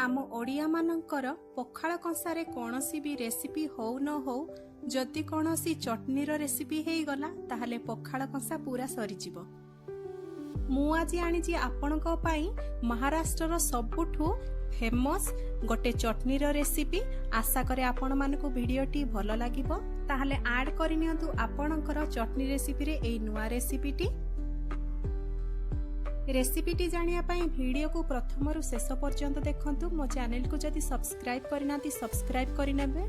आम ओडिया मानकर पखाळ कंसारे कौनसी भी रेसिपी हो न हो जदि कौनसी चटनीर रेसिपी हो गला ताहले पखाळ कंसा पूरा सरीजिवो। मु आज आनी आपणक पई महाराष्ट्र सबुठु फेमस गोटे चटनीर रेसिपी। आशा करे आपण मानकु वीडियोटी भल लागिबो ताहले ऐड करनियंतु आपणकर चटनी रेसिपी रे एई नुवा रेसिपीटी। रेसिपीटी जानिया पई वीडियो को प्रथम रु शेष पर्यंत देखंतु। मो चैनल को जदि सब्सक्राइब करनाती सब्सक्राइब करिनेबे।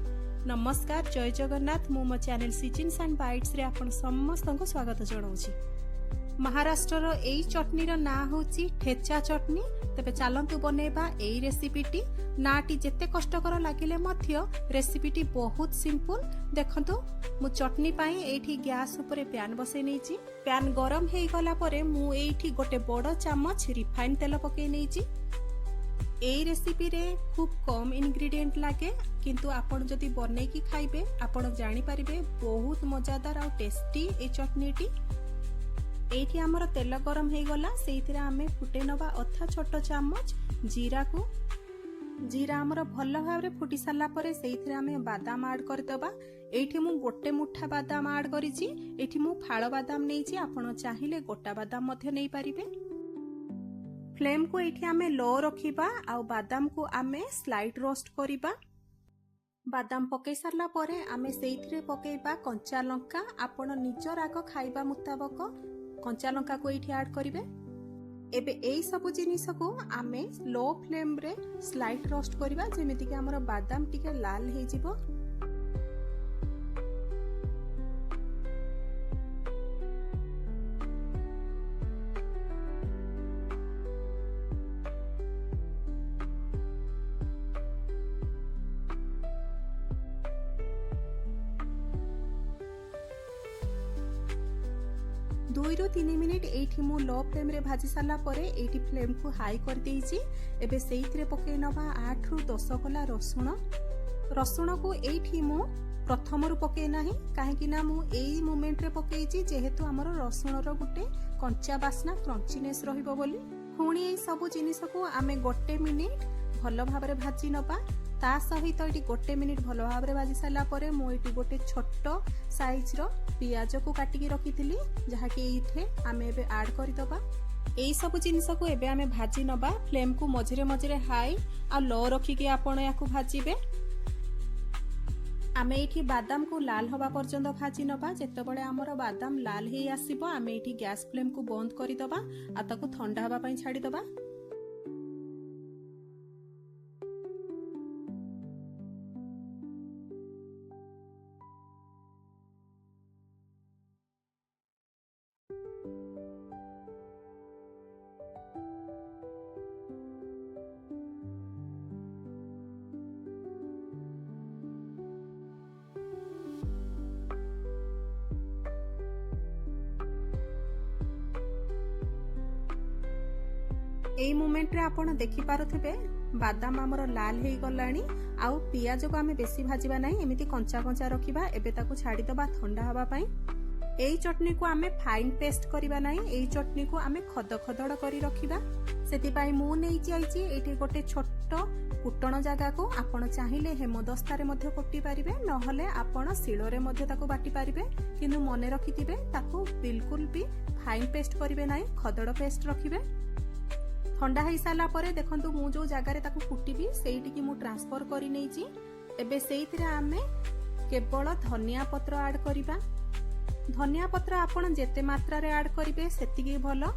नमस्कार, जय जगन्नाथ। मो चैनल सिचिन्स एंड बाइट्स रे आपण समस्तंको स्वागत जणाउछि। महाराष्ट्र एई चटनीर ना होची ठेचा चटनी। तबे चलंतु बनेबा एई रेसिपीटी। नाटी जेते कष्टकर लागिले मध्य रेसिपीटी बहुत सिंपल। देखंतु मु चटनी पाई एठी गैस ऊपर पैन बसै नेछि। पैन गरम हेई गला परे मु एठी गोटे बड़ चामच रिफाइन तेल पकै नेछि। एई रेसिपी रे खूब कम इंग्रेडिएंट लागे, किंतु आपण जदि बनै की खाइबे आपण जानि परिबे बहुत मजादार आ टेस्टी ए चटनीटी। एठी हमर तेल गरम हेई गला, सेइथिरे आमे फुटे नबा अथा छोट चामच जीरा को। जीरा हमर भल भाबरे फुटी साला परे सेइथिरे आमे बादाम ऐड कर दबा। एठी मु गोटे मुठा बादाम ऐड करिछि। एठी मु फाळ बादाम नेछि, आपण चाहिले गोटा बादाम मध्य नै परिबे। फ्लेम को एठी आमे लो रखिबा आ बादाम को आमे स्लाइड रोस्ट करिबा। बादाम पकै सारला परे आमे सेइथिरे पकेइबा कंचा लंका। आपण निज राग खाइबा मुताबक कंचा लंका को एठी ऐड करिवे। एबे एई सब जिनिस को आमे लो फ्लेम रे स्लाइड रोस्ट करिबा, जेमिति कि हमर बादाम टिके लाल हे जिवो। दुई रु 3 मिनिट एठी मु लो फ्लेम रे भाजी साला परे एठी फ्लेम को हाई कर देइछि। एबे सेइथिरे पकै नबा 8 रु 10 कला रसुण। रसुण को एठी मु प्रथम रु पकै नाही, काहे कि ना मु एई मोमेंट रे पकैछि जेहेतु हमर रसुण रो गुटे कंचा बासना क्रंचीनेस रहिबो बोली। पुणी एई सब जिनिस को आमे गोटे मिनिट भल भाबरे भाजी नबा। ता सहित एटी गोटे मिनिट भल भाबरे भाजी साला परे मु एटी गोटे छोट साइज रो पियाज को काटिकी रखिथिली, जहा कि एथे आमे एबे ऐड करि दबा। एई सब जिनिस को एबे आमे भाजी नबा। फ्लेम को मझिरे मझिरे हाई आ लो रखी के आपण याकू भाजीबे। आमे एठी बादाम को लाल होबा पर्यंत भाजी नबा। जेतेबेले हमर बादाम लाल हेई आसीबो आमे एठी गैस फ्लेम को बंद करि दबा आ ताकू ठंडा होबा पई छाडी दबा। एई मोमेंट रे आपण देखि पारुथिबे बादाम हमर लाल हेई गलानी। आउ पियाज को आमे बेसी भाजीबा नाही, एमिति कंचा कंचा रखिबा। एबे ताकू छाडी दबा ठंडा हबा पई। एई चटनी को आमे फाइन पेस्ट करिबा नाही, एई चटनी को आमे खद खदड़ करी रखिबा। सेति पई मु नेइ जाईची एठी गोटे छोट कुटण जागा को आपण चाहिले हेमदस्ता रे मध्ये कुटी पारिबे, नहले आपण शिलो रे मध्ये ताकू बाटी पारिबे। किंतु मने रखिथिबे ताकू बिल्कुल भी फाइन पेस्ट करिवे नाही, खदड़ पेस्ट रखिबे। ठंडा हो सारा परे देखंतु मु जो जगार ताकू कुटीबी सेइटी की मु ट्रांसफर करि नेइची। एबे सेइथिरे आमे केवल धनिया पत्र ऐड करिबा। धनिया पत्र आपण जेते मात्रा रे ऐड करिवे सेतिकी भलो।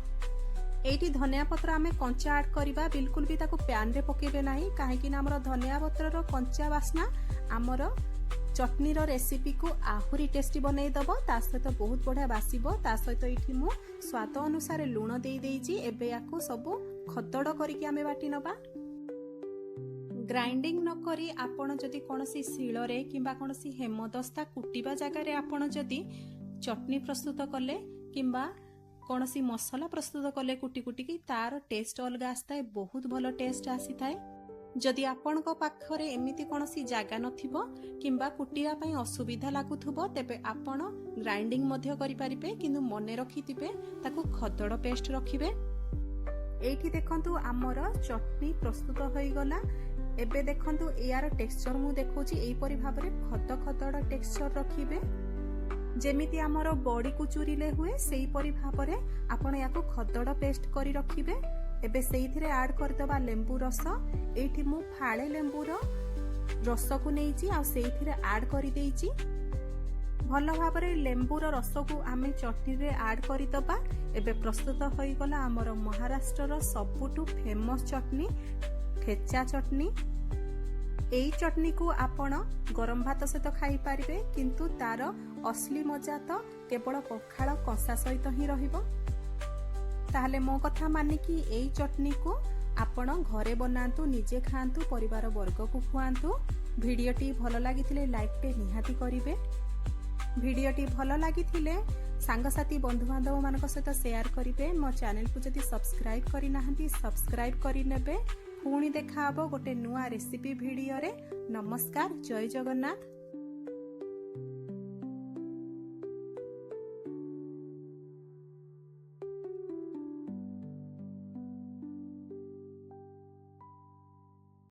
एठी धनिया पत्र आमे कंचा ऐड करिबा, बिल्कुल भी ताकू पैन रे पकेबे नाही, काहे कि ना हमर धनिया पत्र रो कंचा वासना हमर चटनी रो रेसिपी को आहुरी टेस्टी बनै दबो। ता सहित बहुत बढ़िया बासिबो। ता सहित एठी मु स्वाद अनुसार लूण देई देइची। एबे याकू सब खदड़ करिकि आमे बाटी नबा। ग्राइंडिंग न करी आपण जदि कोनसी शिलो रे किंबा कोनसी हेमदस्ता कुटीबा जगह रे आपण जदि चटनी प्रस्तुत कले किंबा कोनसी मसला प्रस्तुत कले कुटी कुटी की तार टेस्ट अलग आस्ताए, बहुत भलो टेस्ट आसी थाए। जदि आपणको पाखरे एमिति कोनसी जागा नथिबो किंबा कुटिया पई असुविधा लागुथुबो तेबे आपण ग्राइंडिंग मध्य करि परिबे, किंतु मने रखिथिबे ताकू खदड़ पेस्ट रखिबे। एठी देखंतु आमर चटनी प्रस्तुत होई गला। एबे देखंतु यार टेक्सचर मु देखौची एई परि भाबरे खद खदड़ टेक्सचर रखिबे जेमिति आमर बड़ी को चुरीले हुए सेई परि भाबरे आपण याको खदड़ पेस्ट करी रखिबे। एबे सेइथिरे ऐड करदबा लेंबू रस। एठी मु फाळे लेंबूर रस को नेइची आ सेइथिरे ऐड करी देइची। भल भाबरे लेंबूर रस को आमे चटनी रे ऐड करी दबा। एबे प्रस्तुत होई गला आमर महाराष्ट्र सबुठु फेमस चटनी ठेचा चटनी। एई चटनी को आपण गरम भात सहित खाई पारिबे, किंतु तार असली मजा तो केवल पखाळ कषा सहित ही रहिबो। ताहले मो कथा मानि कि एई चटनी को आपण घरे बनांतु, निजे खांतु, परिवार वर्ग को खुआंतु। भिडियोटी भल लागिथिले लाइक टे निहाती करिवे। भिडियोटी भल लागिथिले सांगसाथी बंधु बांधव मानक सहित शेयर करिवे। मो चैनल को जदि सब्सक्राइब करि नाहंती सब्सक्राइब करि नेबे। पुणी देखा हबो गोटे नुआ रेसिपी भिडियो रे। नमस्कार, जय जगन्नाथ।